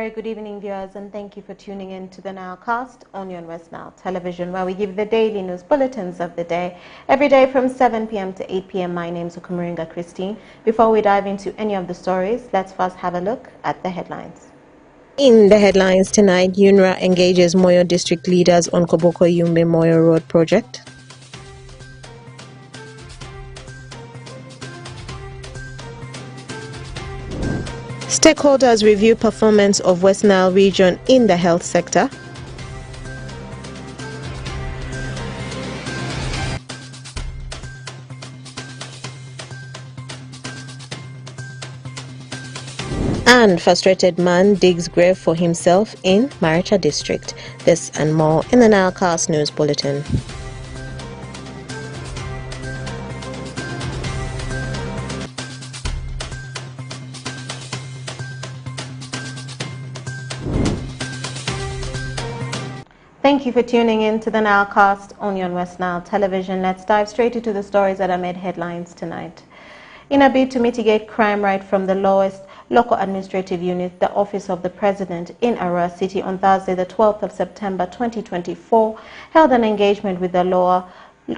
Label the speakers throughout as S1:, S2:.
S1: very good evening, viewers, and thank you for tuning in to the Nilecast only on West Nile Television, where we give the daily news bulletins of the day every day from 7 p.m. to 8 p.m. My name is Okumuringa Christine. Before we dive into any of the stories, let's first have a look at the headlines. In the headlines tonight, UNRWA engages Moyo District leaders on Koboko Yumbe Moyo Road project. Stakeholders review performance of West Nile region in the health sector. And frustrated man digs grave for himself in Nimba District. This and more in the Nilecast News Bulletin. Thank you for tuning in to the Nilecast only on West Nile Television. Let's dive straight into the stories that are made headlines tonight. In a bid to mitigate crime right from the lowest local administrative unit, the Office of the President in Arua City on Thursday, the 12th of September 2024, held an engagement with the lower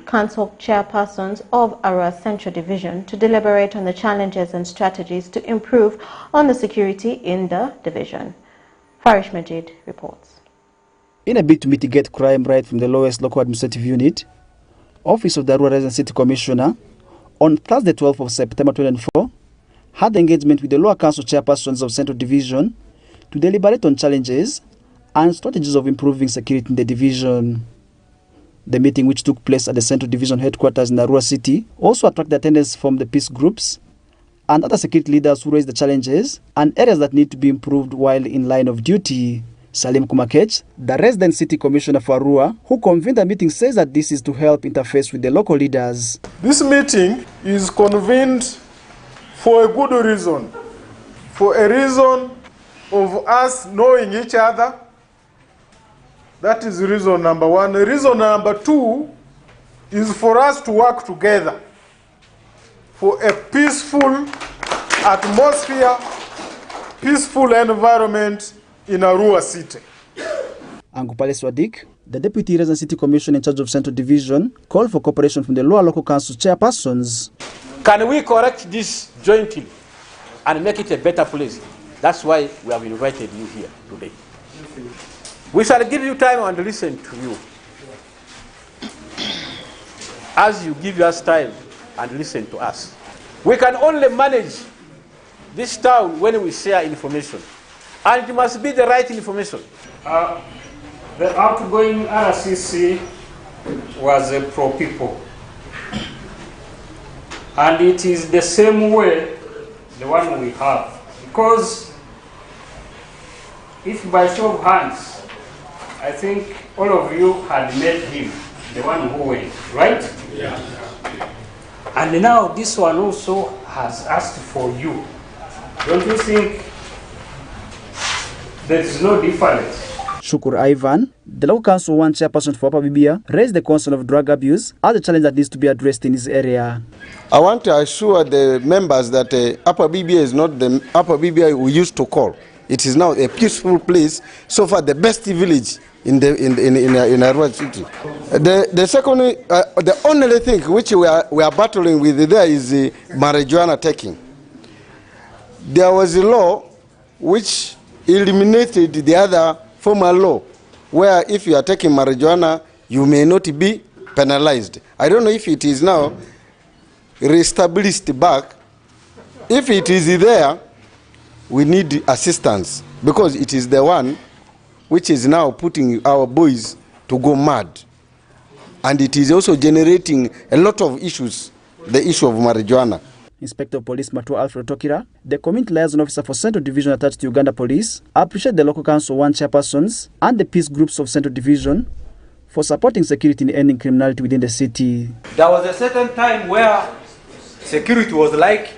S1: council chairpersons of Arua Central Division to deliberate on the challenges and strategies to improve on the security in the division. Farish Majid reports.
S2: In a bid to mitigate crime right from the lowest local administrative unit, Office of the Arua Region City Commissioner on Thursday, 12th of September 2024, had engagement with the lower council chairpersons of Central Division to deliberate on challenges and strategies of improving security in the division. The meeting, which took place at the Central Division headquarters in Arua City, also attracted attendance from the peace groups and other security leaders who raised the challenges and areas that need to be improved while in line of duty. Salim Kumakech, the resident city commissioner for Arua, who convened the meeting, says that this is to help interface with the local leaders.
S3: This meeting is convened for a good reason. For a reason of us knowing each other. That is reason number one. Reason number two is for us to work together for a peaceful atmosphere, peaceful environment in Arua City.
S2: Angupale Swadik, the Deputy Resident City Commissioner in charge of Central Division, called for cooperation from the lower local council chairpersons.
S4: Can we correct this jointly and make it a better place? That's why we have invited you here today. We shall give you time and listen to you. As you give us time and listen to us. We can only manage this town when we share information. And it must be the right information.
S5: The outgoing RCC was a pro-people. And it is the same way, the one we have. Because if by show of hands, I think all of you had met him, the one who went, right? Yeah. And now this one also has asked for you. Don't you think there is no difference?
S2: Shukur Ivan, the local council one chairperson for Upper Bibia, raised the concern of drug abuse as a challenge that needs to be addressed in this area.
S6: I want to assure the members that Upper Bibia is not the Upper Bibia we used to call. It is now a peaceful place. So far, the best village in Arua City. The second, the only thing which we are battling with there is marijuana taking. There was a law which eliminated the other former law, where if you are taking marijuana, you may not be penalized. I don't know if it is now reestablished back. If it is there, we need assistance, because it is the one which is now putting our boys to go mad. And it is also generating a lot of issues, the issue of marijuana.
S2: Inspector of Police Matua Alfred Tokira, the Community Liaison Officer for Central Division attached to Uganda Police, appreciate the local council one chairpersons and the peace groups of Central Division for supporting security in ending criminality within the city.
S7: There was a certain time where security was like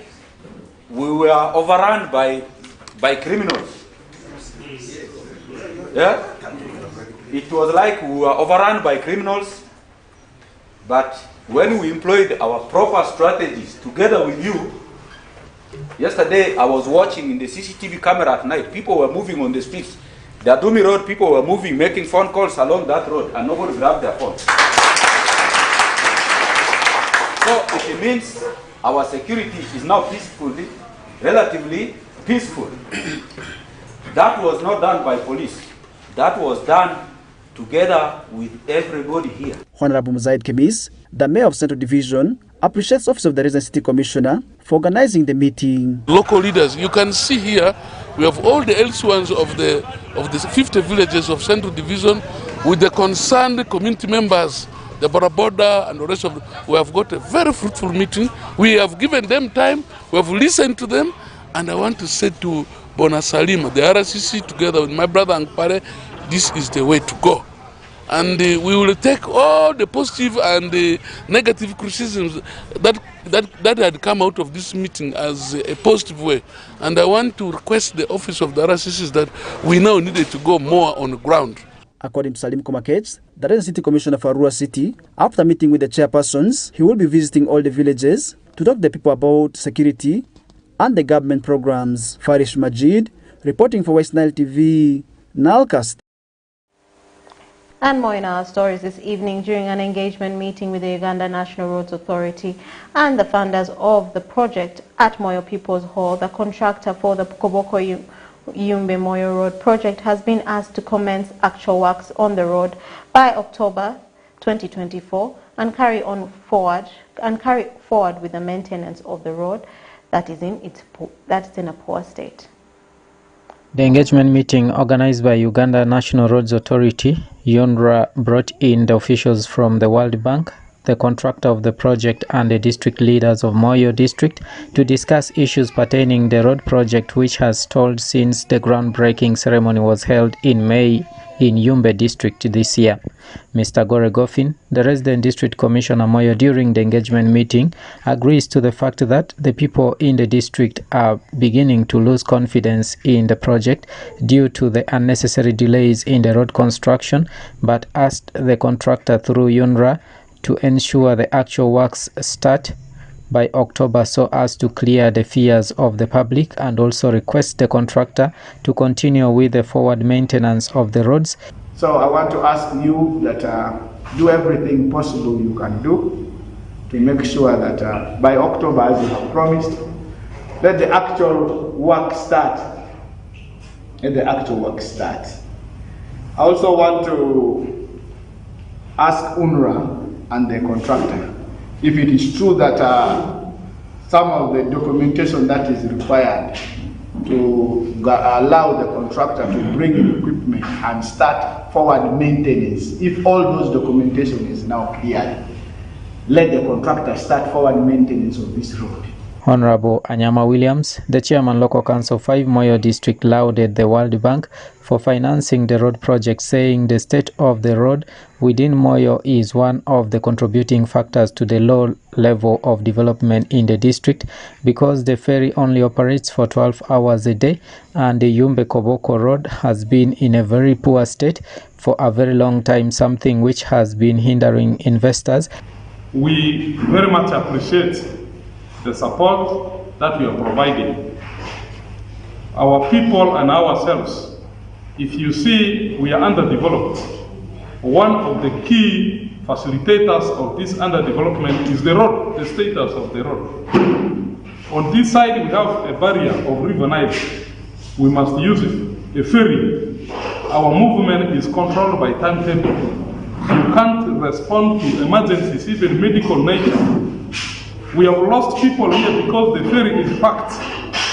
S7: we were overrun by criminals. Yeah? It was like we were overrun by criminals, but when we employed our proper strategies together with you, Yesterday, I was watching in the CCTV camera at night. People were moving on the streets. The Adumi Road, people were moving, making phone calls along that road, and nobody grabbed their phone. So it means our security is now peacefully, relatively peaceful. That was not done by police. That was done together with everybody here.
S2: Honorable Muzaid Kemis, the Mayor of Central Division, appreciates Office of the Resident City Commissioner for organizing the meeting.
S8: Local leaders, you can see here, we have all the L1s of the 50 villages of Central Division with the concerned community members, the Baraboda and the rest of them. We have got a very fruitful meeting. We have given them time, we have listened to them, and I want to say to Bona Salim, the RCC, together with my brother Ankpare, this is the way to go. And we will take all the positive and the negative criticisms that had come out of this meeting as a positive way. And I want to request the office of the RCCs that we now needed to go more on the ground.
S2: According to Salim Komakech, the Resident City Commissioner for Arua City, after meeting with the chairpersons, he will be visiting all the villages to talk to the people about security and the government programs. Farish Majid, reporting for West Nile TV, Nalcast.
S1: And more in our stories this evening. During an engagement meeting with the Uganda National Roads Authority and the funders of the project at Moyo People's Hall, the contractor for the Koboko Yumbe Moyo Road project has been asked to commence actual works on the road by October 2024 and carry forward with the maintenance of the road that is in a poor state.
S9: The engagement meeting organized by Uganda National Roads Authority, UNRA, brought in the officials from the World Bank, the contractor of the project and the district leaders of Moyo District to discuss issues pertaining the road project, which has stalled since the groundbreaking ceremony was held in May in Nimba District this year. Mr. Gore Goffin, the resident district commissioner Moyo, during the engagement meeting, agrees to the fact that the people in the district are beginning to lose confidence in the project due to the unnecessary delays in the road construction, but asked the contractor through UNRA to ensure the actual works start by October so as to clear the fears of the public, and also request the contractor to continue with the forward maintenance of the roads.
S10: So I want to ask you that do everything possible you can do to make sure that by October, as you have promised, let the actual work start. Let the actual work start. I also want to ask UNRA and the contractor if it is true that some of the documentation that is required to allow the contractor to bring in equipment and start forward maintenance, if all those documentation is now cleared, let the contractor start forward maintenance of this road.
S9: Honorable Anyama Williams, the chairman local council 5 Moyo District, lauded the World Bank for financing the road project, saying the state of the road within Moyo is one of the contributing factors to the low level of development in the district, because the ferry only operates for 12 hours a day and the Yumbe Koboko road has been in a very poor state for a very long time, something which has been hindering investors.
S11: We very much appreciate the support that we are providing. Our people and ourselves, if you see, we are underdeveloped. One of the key facilitators of this underdevelopment is the road, the status of the road. On this side, we have a barrier of River Nile. We must use it. A ferry. Our movement is controlled by timetable. You can't respond to emergencies, even medical nature. We have lost people here because the ferry is packed.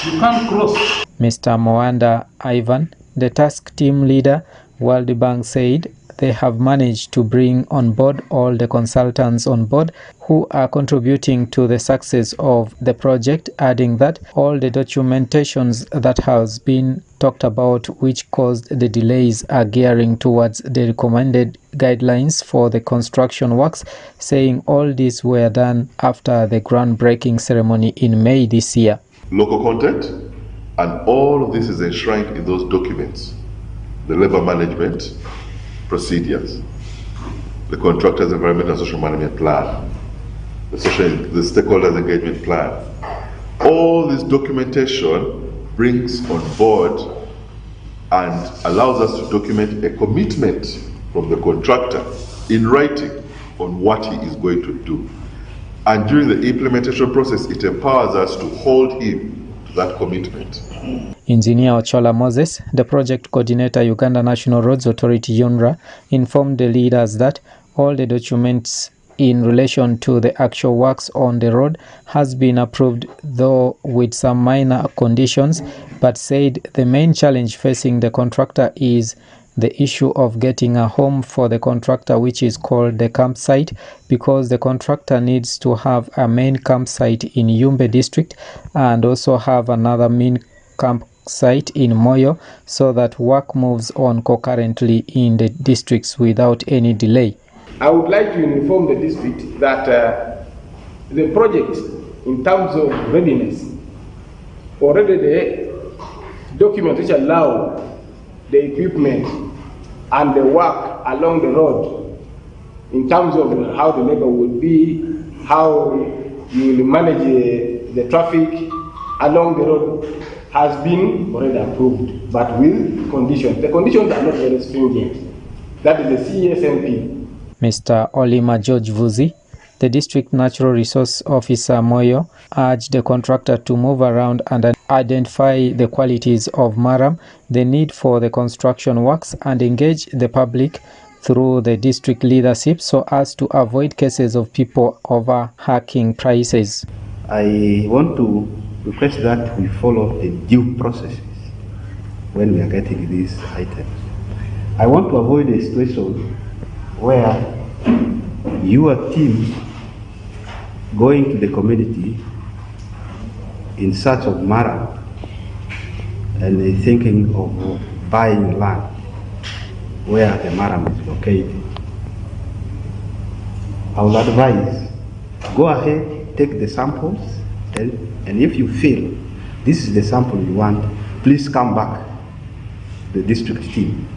S11: You can't cross.
S9: Mr. Moanda Ivan, the task team leader, World Bank, said they have managed to bring on board all the consultants on board who are contributing to the success of the project, adding that all the documentations that has been talked about which caused the delays are gearing towards the recommended guidelines for the construction works, saying all these were done after the groundbreaking ceremony in May this year.
S12: Local content, and all of this is enshrined in those documents. The labor management procedures, the contractor's environmental and social management plan, the stakeholders engagement plan, All this documentation brings on board and allows us to document a commitment from the contractor in writing on what he is going to do. And during the implementation process, it empowers us to hold him to that commitment.
S9: Engineer Ochola Moses, the project coordinator, Uganda National Roads Authority (UNRA), informed the leaders that all the documents in relation to the actual works on the road has been approved, though with some minor conditions, but said the main challenge facing the contractor is the issue of getting a home for the contractor, which is called the campsite, because the contractor needs to have a main campsite in Nimba District and also have another main campsite in Moyo, so that work moves on concurrently in the districts without any delay.
S10: I would like to inform the district that the project, in terms of readiness, already the documents which allow the equipment and the work along the road, in terms of how the labor would be, how you will manage the traffic along the road, has been already approved, but with conditions. The conditions are not very stringent. That is the CSMP.
S9: Mr. Olima George Vuzi, the District Natural Resource Officer Moyo, urged the contractor to move around and identify the qualities of Maram, the need for the construction works, and engage the public through the district leadership so as to avoid cases of people over-hacking prices.
S13: I want to request that we follow the due processes when we are getting these items. I want to avoid a situation where your team going to the community in search of Maram and thinking of buying land where the Maram is located. I will advise, go ahead, take the samples, and if you feel this is the sample you want, please come back to the district team.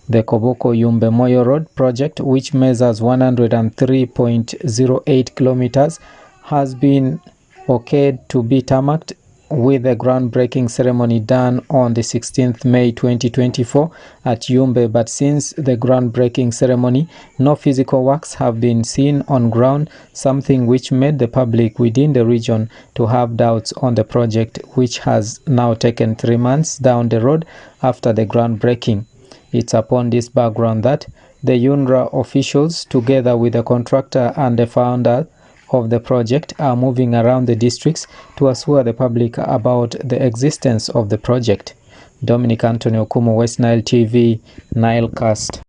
S9: The Koboko Yumbe Moyo Road project, which measures 103.08 kilometers, has been okayed to be tarmacked, with the groundbreaking ceremony done on the 16th May 2024 at Yumbe. But since the groundbreaking ceremony, no physical works have been seen on ground, something which made the public within the region to have doubts on the project, which has now taken 3 months down the road after the groundbreaking. It's upon this background that the UNRA officials, together with the contractor and the founder of the project, are moving around the districts to assure the public about the existence of the project. Dominic Anthony Okumu, West Nile TV, Nilecast.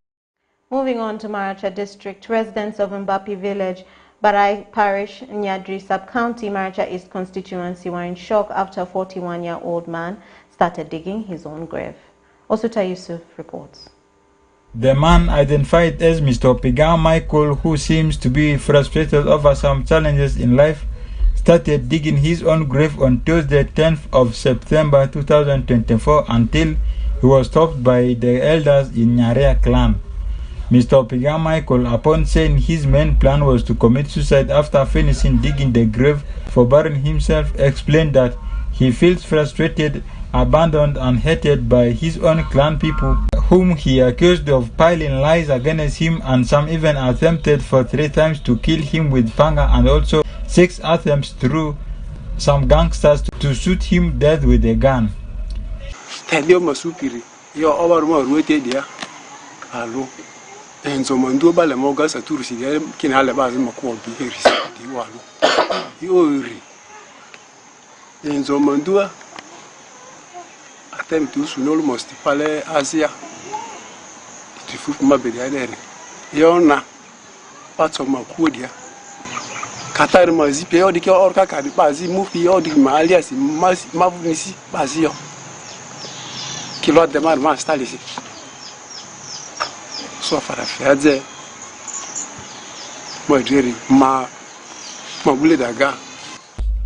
S1: Moving on to Maracha District, residents of Mbapi Village, Barai Parish, Nyadri Sub-County, Maracha East constituency were in shock after a 41-year-old man started digging his own grave. Osuta Yusuf reports.
S14: The man, identified as Mr. Pigan Michael, who seems to be frustrated over some challenges in life, started digging his own grave on Tuesday, 10th of September 2024, until he was stopped by the elders in Nyarea clan. Mr. Pigan Michael, upon saying his main plan was to commit suicide after finishing digging the grave for burying himself, explained that he feels frustrated, abandoned and hated by his own clan people, whom he accused of piling lies against him, and some even attempted for 3 times to kill him with panga, and also 6 attempts through some gangsters to shoot him dead with a gun.
S15: Atem tu sunol mosti pale Asia tifu maberianere yona patso makudia katar mazi pe odi ke orka ka bazi mufi odi malia si mavunisi bazio kilo de mar ma stalisi so fara fiaze moderi ma bule daga.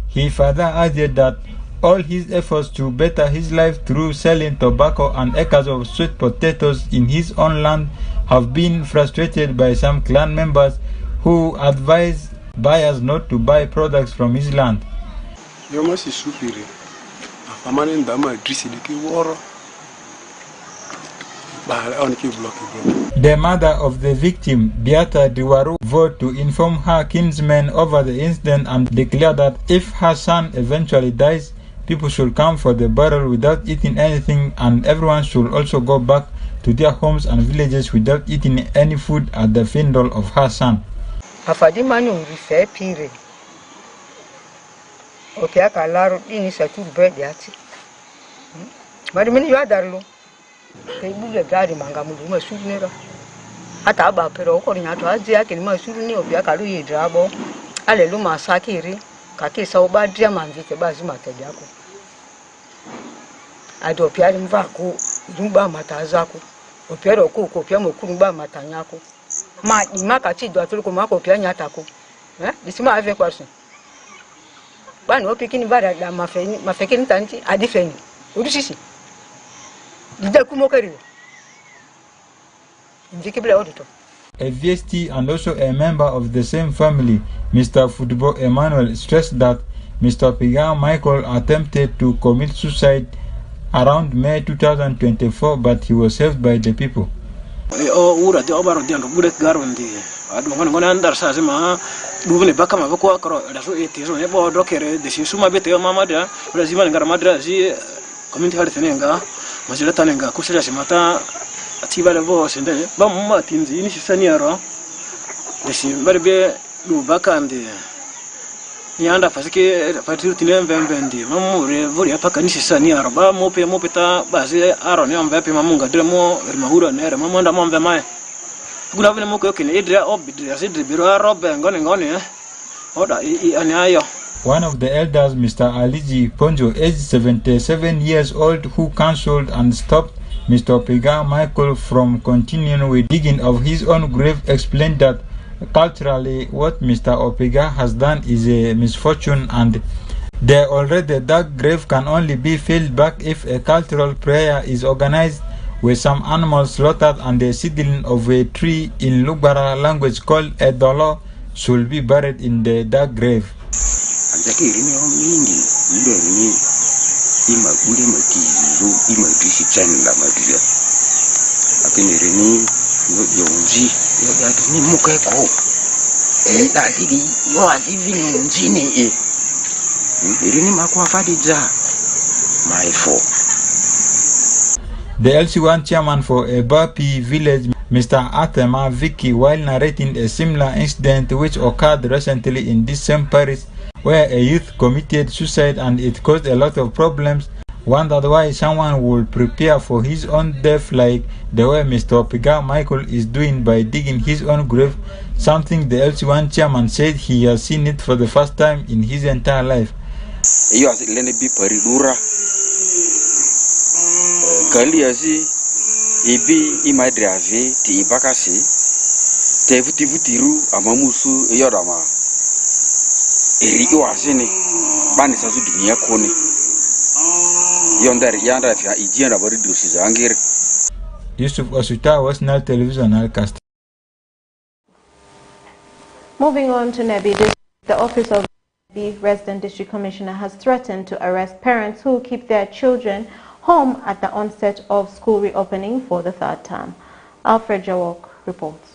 S14: He further added that all his efforts to better his life through selling tobacco and acres of sweet potatoes in his own land have been frustrated by some clan members who advise buyers not to buy products from his land.
S15: Yoma si supiri. Amane ndama drisi diki woro.
S14: The mother of the victim, Beata Diwaru, vowed to inform her kinsmen over the incident and declared that if her son eventually dies, people should come for the burial without eating anything, and everyone should also go back to their homes and villages without eating any food at the funeral of her son.
S16: Kaibuga gari manga muluma sunera ata ba pero ko nya to azia ke ma sunu ni obia kalu ye drabo ale lu masakiri kake sa oba dia manzi ke ba zuma te jako ado pia ri mva ko dumba mataza ko opero ko ko pia mo kurumba matanya ko ma di maka ti do atulu ko ma ko pia nya ta ko disima ave kwaso ba no pikini bara da mafekini tanti adifeni udusisi. A
S14: VST and also a member of the same family, Mr. Football Emmanuel, stressed that Mr. Pigan Michael attempted to commit suicide around May 2024, but he was saved by the people.
S17: Majira tanenga kusira simata atibale bo sendele ba mumma tinzi ni sisaniaro desi barbe du bakande yanda fasike fatiru tinemvembendi mamure vuri apaka ni sisaniaro ba mope ta bazi aro ni amvepe mamunga dremo rimahura nere mamonda momve mai kuna vile moko yokine idra obidra sidri biro robe ngone oda ani ayo.
S14: One of the elders, Mr. Aliji Ponjo, aged 77 years old, who cancelled and stopped Mr. Pigan Michael from continuing with digging of his own grave, explained that culturally what Mr. Opega has done is a misfortune, and the already dug grave can only be filled back if a cultural prayer is organized with some animals slaughtered and the seedling of a tree in Lugbara language called a dolo should be buried in the dug grave.
S18: Zakiri ni mingi ile ni ima kule matizo ima disi chanda madia lakini reni yonzi yake ni mukeko ndadidi yo azivi nzini reni makwa fadiza my fault.
S14: The LC1 chairman for Ebapi village, Mr. Atema Vicky, while narrating a similar incident which occurred recently in this same parish, where a youth committed suicide and it caused a lot of problems, wondered why someone would prepare for his own death like the way Mr. Pigan Michael is doing by digging his own grave, something the LC1 chairman said he has seen it for the first time in his entire life.
S18: Kaliazi ibi imadrave ti ibakasi tevutiru amamusu yorama eri wazini bani sazu dunia kone yondari yanda fa ijiana bari dusi zangir.
S14: Yusuf Osuta, National Television Alcast.
S1: Moving on to Nebi District, the office of the Resident District Commissioner has threatened to arrest parents who keep their children home at the onset of school reopening for the third term. Alfred Jawok reports.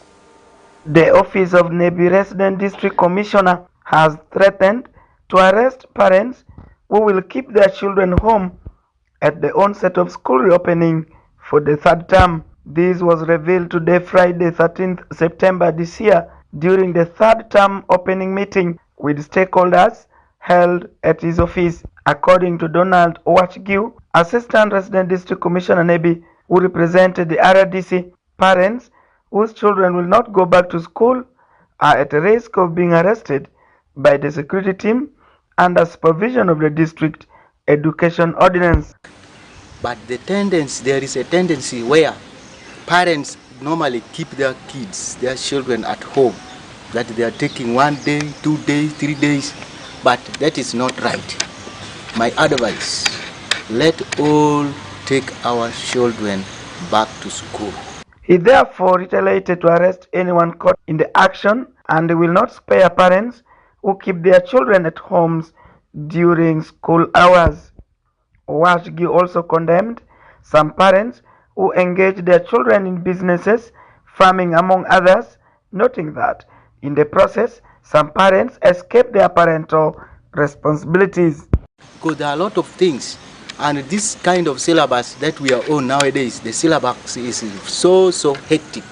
S19: The office of Nebi Resident District Commissioner has threatened to arrest parents who will keep their children home at the onset of school reopening for the third term. This was revealed today, Friday, 13th September this year, during the third term opening meeting with stakeholders held at his office. According to Donald Owachgiu, Assistant Resident District Commissioner Nebi, who represented the RDC, parents whose children will not go back to school are at risk of being arrested by the security team under supervision of the district education ordinance.
S20: But there is a tendency where parents normally keep their kids, their children at home, that they are taking 1 day, 2 days, 3 days, but that is not right. My advice, let all take our children back to school.
S19: He therefore retaliated to arrest anyone caught in the action and will not spare parents who keep their children at homes during school hours. Washgi also condemned some parents who engage their children in businesses, farming among others, noting that in the process, some parents escape their parental responsibilities.
S20: Because there are a lot of things, and this kind of syllabus that we are on nowadays, the syllabus is so hectic,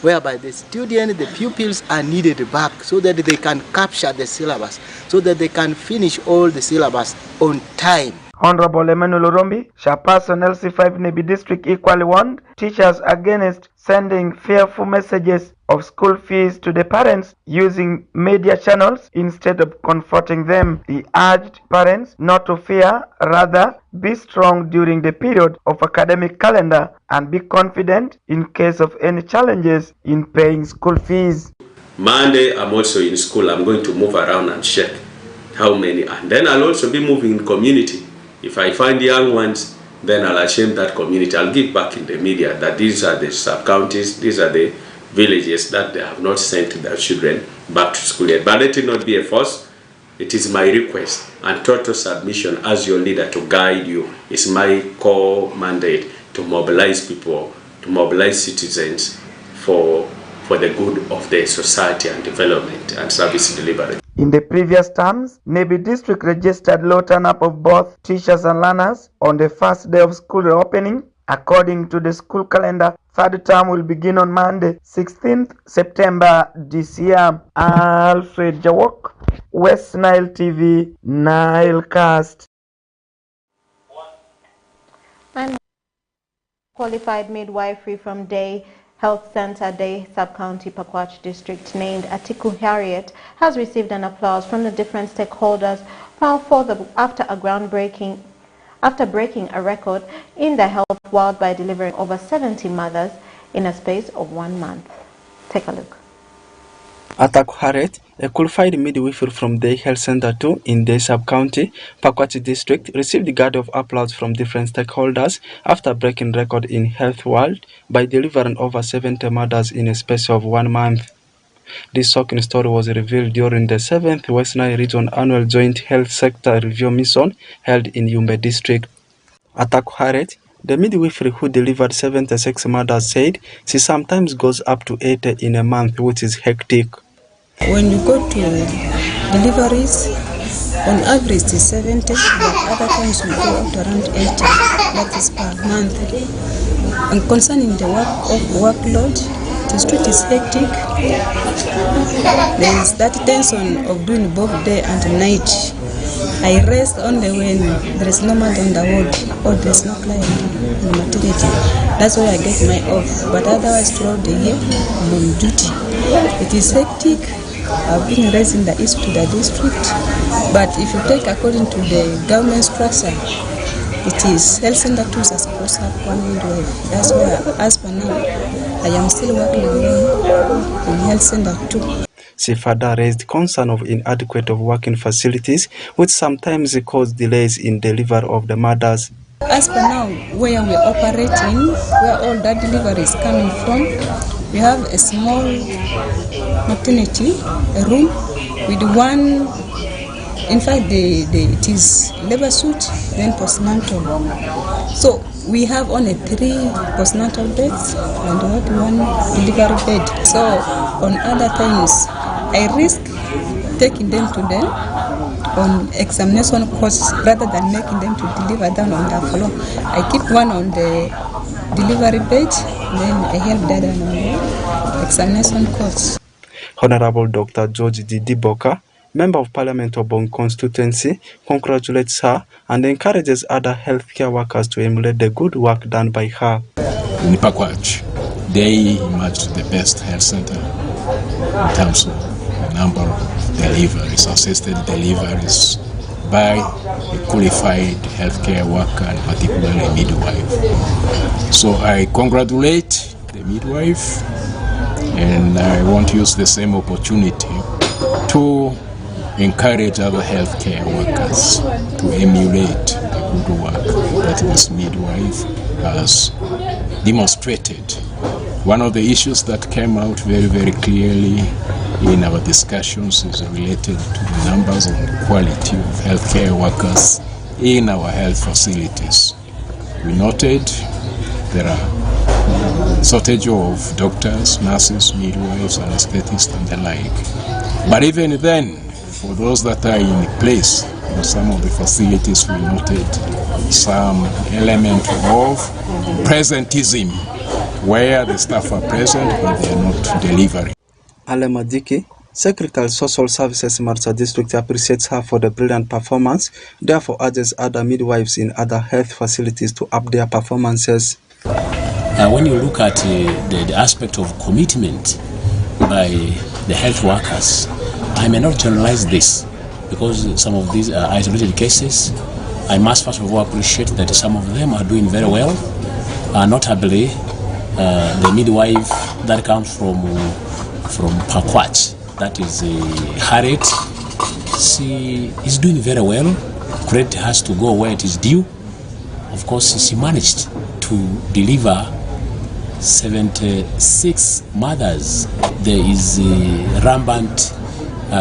S20: whereby the students, the pupils are needed back so that they can capture the syllabus, so that they can finish all the syllabus on time.
S19: Honorable Emmanuel Orombi, chairperson LC5 Nimba District, equally warned teachers against sending fearful messages of school fees to the parents using media channels instead of comforting them. He urged parents not to fear, rather be strong during the period of academic calendar and be confident in case of any challenges in paying school fees.
S21: Monday, I'm also in school. I'm going to move around and check how many, and then I'll also be moving in community. If I find young ones, then I'll assume that community. I'll give back in the media that these are the sub-counties, these are the villages that they have not sent their children back to school yet. But let it not be a force. It is my request and total submission as your leader to guide you. It's my core mandate to mobilize people, to mobilize citizens for the good of the society and development and service delivery.
S19: In the previous terms, Nimba District registered low turn-up of both teachers and learners on the first day of school reopening. According to the school calendar, third term will begin on Monday, 16th September this year. Alfred Jawok, West Nile TV, Nilecast.
S1: And qualified midwifery from Day Health Center, Day Sub-County, Pakwach District, named Atiku Harriet, has received an applause from the different stakeholders after breaking a record in the health world by delivering over 70 mothers in a space of 1 month. Take a look.
S2: Atiku Harriet, a qualified midwifery from Day Health Center 2 in Day Sub-County, Pakwach District, received a guard of applause from different stakeholders after breaking record in health world by delivering over 70 mothers in a space of 1 month. This shocking story was revealed during the 7th West Nile Region Annual Joint Health Sector Review Mission held in Nimba District. Atiku Harriet, the midwifery who delivered 76 mothers, said she sometimes goes up to 80 in a month, which is hectic.
S22: When you go to deliveries, on average it's 70, but other times we go up to around 80, that is per month. And concerning the workload, the street is hectic. There is that tension of doing both day and night. I rest only when there is no man on the ward or there is no client in the maternity. That's why I get my off. But otherwise, throughout the year, I'm on duty. It is hectic. I've been raising the issue to the district. But if you take according to the government structure, it is health center 2 is supposed to have 1 midwife. That's why, as per now, I am still working alone in health center 2.
S2: She further raised concern of inadequate working facilities, which sometimes cause delays in delivery of the mothers.
S22: As per now, where we are operating, where all that delivery is coming from, we have a small maternity, a room with one, in fact, it is labor suit, then postnatal. So we have only 3 postnatal beds and not 1 delivery bed. So on other times, I risk taking them to them on examination course rather than making them to deliver down on the floor. I keep one on the delivery bed, then I help the other on the examination course.
S2: Honorable Dr. George Didiboka, Member of Parliament of Bong constituency, congratulates her and encourages other healthcare workers to emulate the good work done by her.
S23: In Pakwach, they emerged the best health center in terms of number of deliveries, assisted deliveries by a qualified healthcare worker and particularly midwife. So I congratulate the midwife, and I want to use the same opportunity to encourage other healthcare workers to emulate the good work that this midwife has demonstrated. One of the issues that came out very, very clearly in our discussions is related to the numbers and quality of healthcare workers in our health facilities. We noted there are shortage of doctors, nurses, midwives, anesthetists, and the like. But even then, for those that are in place in some of the facilities, we noted some element of presentism, where the staff are present but they are not delivering.
S2: Ale Madiki, Secretary Social Services Marsa District appreciates her for the brilliant performance, therefore urges other midwives in other health facilities to up their performances.
S23: When you look at the aspect of commitment by the health workers, I may not generalize this because some of these are isolated cases. I must first of all appreciate that some of them are doing very well. Notably, the midwife that comes from Pakwach, that is Harriet, she is doing very well. Credit has to go where it is due. Of course, she managed to deliver 76 mothers. There is a rampant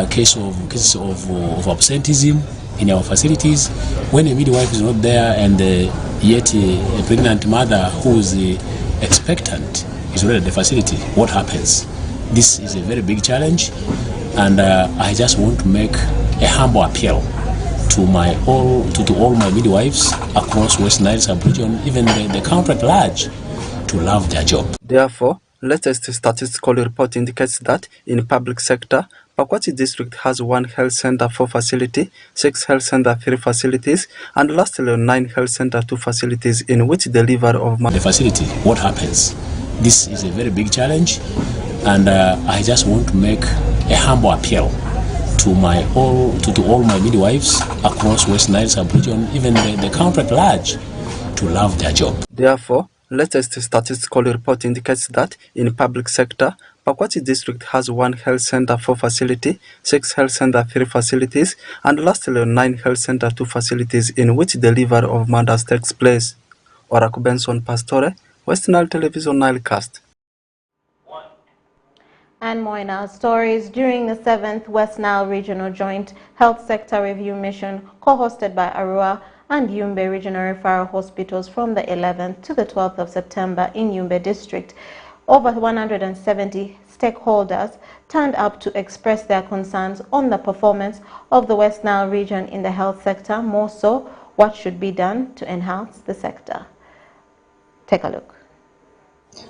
S23: cases of absenteeism in our facilities. When a midwife is not there and yet a pregnant mother who is expectant is already at the facility, what happens? This is a very big challenge, and I just want to make a humble appeal to all my midwives across West Nile sub-region, even the country at large, to love their job.
S2: Therefore, latest statistical report indicates that in public sector, Pakwach District has 1 health center 4 facility, 6 health center 3 facilities, and lastly 9 health center 2 facilities in which delivery of
S23: the facility. What happens? This is a very big challenge, and I just want to make a humble appeal to all my midwives across West Nile sub-region, even the country at large, to love their job.
S2: Therefore, latest statistical report indicates that in public sector, Pakwach District has 1 health center 4 facility, 6 health center 3 facilities, and lastly 9 health center 2 facilities in which delivery of mothers takes place. Oraku Benson Pastore, West Nile Television Nilecast.
S1: And more in our stories. During the 7th West Nile Regional Joint Health Sector Review Mission, co-hosted by Arua and Yumbe Regional Referral Hospitals from the 11th to the 12th of September in Yumbe District, over 170 stakeholders turned up to express their concerns on the performance of the West Nile region in the health sector, more so what should be done to enhance the sector. Take a look.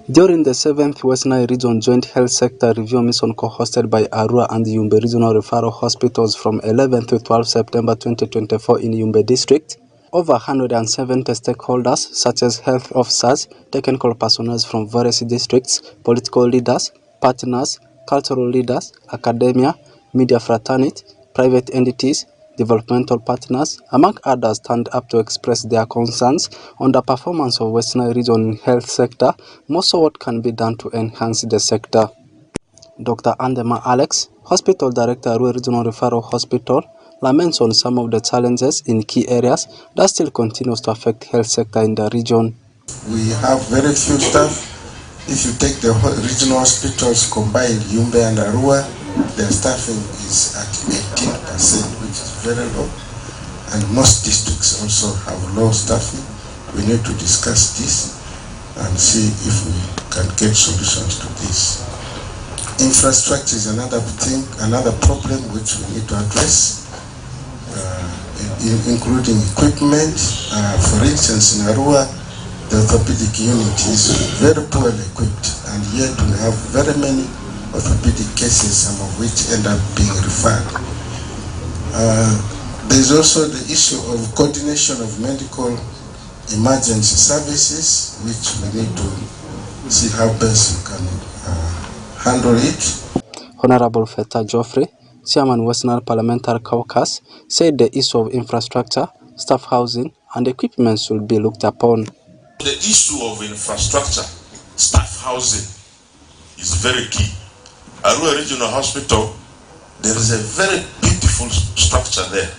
S2: During the 7th West Nile Region Joint Health Sector Review Mission co-hosted by Arua and Yumbe Regional Referral Hospitals from 11 to 12 September 2024 in Yumbe District, over 170 stakeholders such as health officers, technical personnel from various districts, political leaders, partners, cultural leaders, academia, media fraternity, private entities, developmental partners, among others, stand up to express their concerns on the performance of West Nile Region health sector, more so what can be done to enhance the sector. Dr. Andema Alex, Hospital Director, Arua Regional Referral Hospital, laments on some of the challenges in key areas that still continues to affect health sector in the region.
S3: We have very few staff. If you take the regional hospitals combined, Yumbe and Arua, their staffing is at 18%, which is very low. And most districts also have low staffing. We need to discuss this and see if we can get solutions to this. Infrastructure is another thing, another problem which we need to address, including equipment. For instance, in Arua, the orthopedic unit is very poorly equipped, and yet we have very many orthopedic cases, some of which end up being referred. There's also the issue of coordination of medical emergency services, which we need to see how best we can handle it.
S2: Honorable Feta Joffrey, Chairman West Nile Parliamentary Caucus, said the issue of infrastructure, staff housing, and equipment should be looked upon.
S4: The issue of infrastructure, staff housing is very key. Arua Regional Hospital, there is a very beautiful structure there,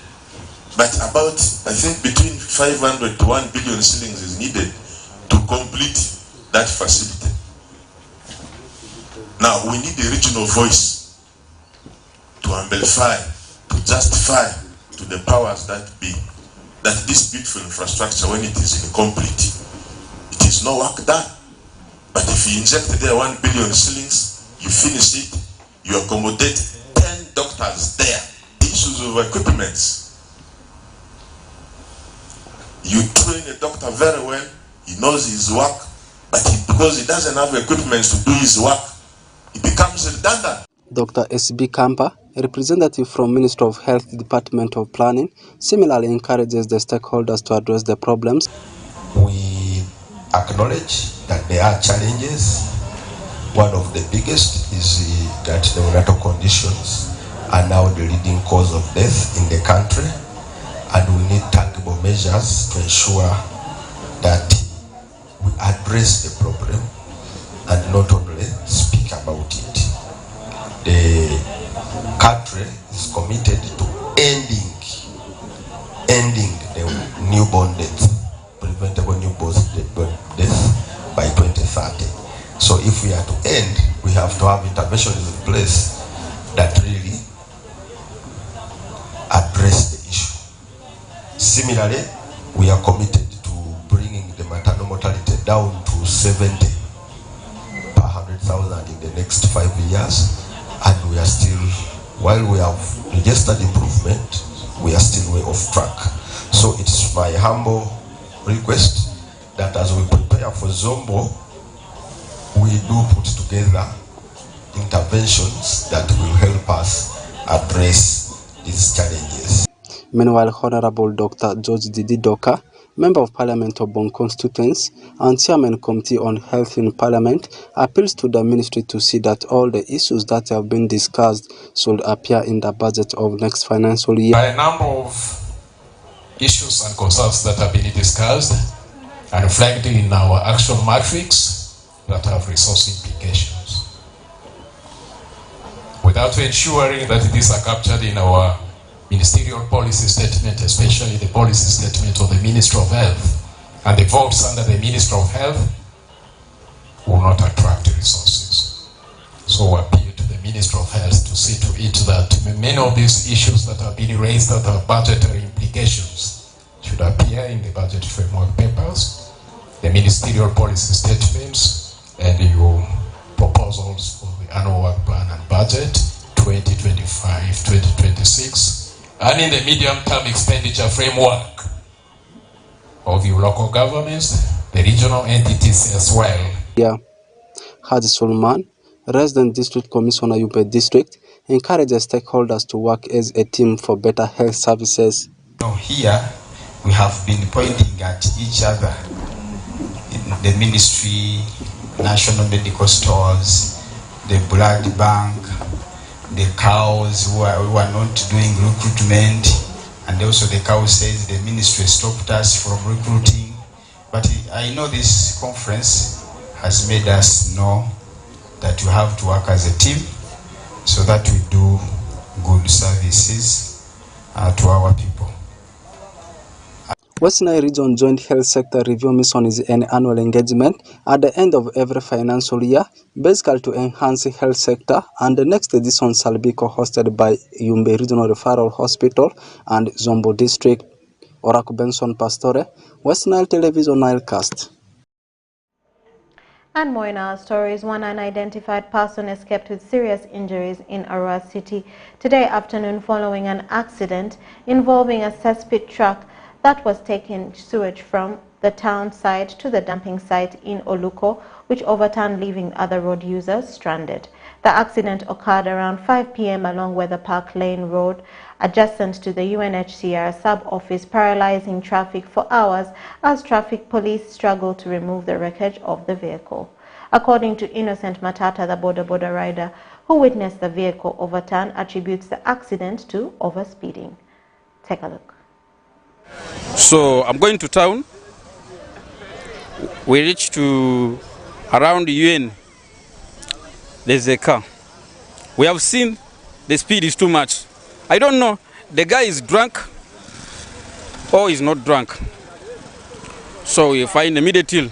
S4: but about, I think, between 500 to 1 billion shillings is needed to complete that facility. Now, we need a regional voice amplify, to justify to the powers that be, that this beautiful infrastructure, when it is incomplete, it is no work done. But if you inject there 1 billion shillings, you finish it, you accommodate 10 doctors there. Issues of equipments. You train a doctor very well, he knows his work, but because he doesn't have equipment to do his work, it becomes redundant.
S5: Dr. S.B. Kampa, a representative from Ministry of Health Department of Planning, similarly encourages the stakeholders to address the problems.
S6: We acknowledge that there are challenges. One of the biggest is that the neonatal conditions are now the leading cause of death in the country, and we need tangible measures to ensure that we address the problem and not only speak about it. The country is committed to ending the newborn death, preventable newborn death by 2030. So if we are to end, we have to have interventions in place that really address the issue. Similarly, we are committed to bringing the maternal mortality down to 70 per 100,000 in the next 5 years, and we are still, while we have registered improvement, we are still way off track. So it's my humble request that as we prepare for Zombo, we do put together interventions that will help us address these challenges.
S5: Meanwhile, Honorable Dr. George Didi Doka, Member of Parliament of Bon Constituents and Chairman Committee on Health in Parliament, appeals to the Ministry to see that all the issues that have been discussed should appear in the budget of next financial year.
S7: There are a number of issues and concerns that have been discussed and reflected in our action matrix that have resource implications. Without ensuring that these are captured in our ministerial policy statement, especially the policy statement of the Ministry of Health, and the votes under the Ministry of Health will not attract resources. So we appeal to the Ministry of Health to see to it that many of these issues that have been raised that have budgetary implications should appear in the budget framework papers, the ministerial policy statements, and your proposals for the annual work plan and budget 2025-2026, and in the medium-term expenditure framework of your local governments, the regional entities as well.
S5: Yeah, Haji Solman, Resident District Commissioner, Nimba District, encourages stakeholders to work as a team for better health services.
S24: Here, we have been pointing at each other in the ministry, national medical stores, the blood bank, the cows who are not doing recruitment, and also the cow says the ministry stopped us from recruiting. But I know this conference has made us know that we have to work as a team so that we do good services to our people.
S5: West Nile Region Joint Health Sector Review Mission is an annual engagement at the end of every financial year, basically to enhance the health sector, and the next edition shall be co-hosted by Yumbe Regional Referral Hospital and Zombo District. Oraku Benson Pastore, West Nile Television Nilecast.
S1: And more in our stories, one unidentified person escaped with serious injuries in Arua City today afternoon following an accident involving a cesspit truck that was taking sewage from the town site to the dumping site in Oluko, which overturned, leaving other road users stranded. The accident occurred around 5 p.m. along Weather Park Lane Road, adjacent to the UNHCR sub-office, paralyzing traffic for hours as traffic police struggled to remove the wreckage of the vehicle. According to Innocent Matata, the border rider who witnessed the vehicle overturn, attributes the accident to overspeeding. Take a look.
S25: So I'm going to town. We reach to around UN. There's a car. We have seen the speed is too much. I don't know, the guy is drunk or is not drunk. So we find immediately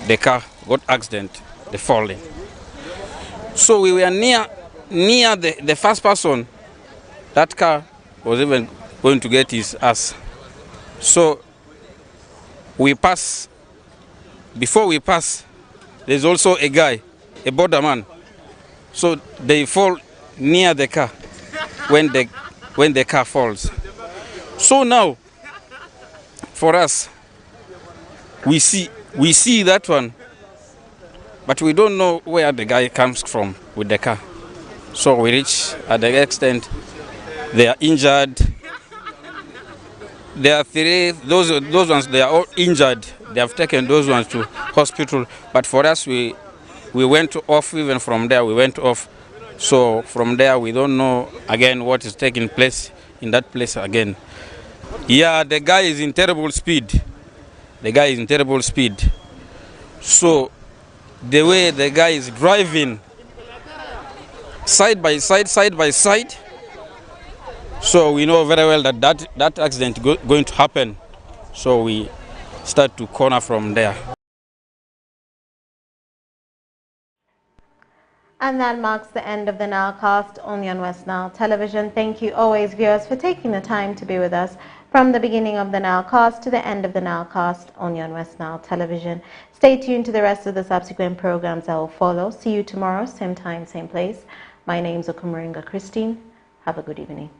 S25: the car got accident, the falling. So we were near near the first person, that car was even going to get his ass. So we pass. Before we pass, there's also a guy, a borderman. So they fall near the car when the car falls. So now, for us, we see that one, but we don't know where the guy comes from with the car. So we reach at the extent they are injured. There are three, those ones, they are all injured. They have taken those ones to hospital. But for us, we went off. Even from there, we went off. So from there, we don't know again what is taking place in that place again. Yeah, the guy is in terrible speed. The guy is in terrible speed. So the way the guy is driving, side by side, so we know very well that accident going to happen. So we start to corner from there.
S1: And that marks the end of the Nilecast only on West Nile Television. Thank you always, viewers, for taking the time to be with us from the beginning of the Nilecast to the end of the Nilecast only on West Nile Television. Stay tuned to the rest of the subsequent programs that will follow. See you tomorrow, same time, same place. My name's Okumuringa Christine. Have a good evening.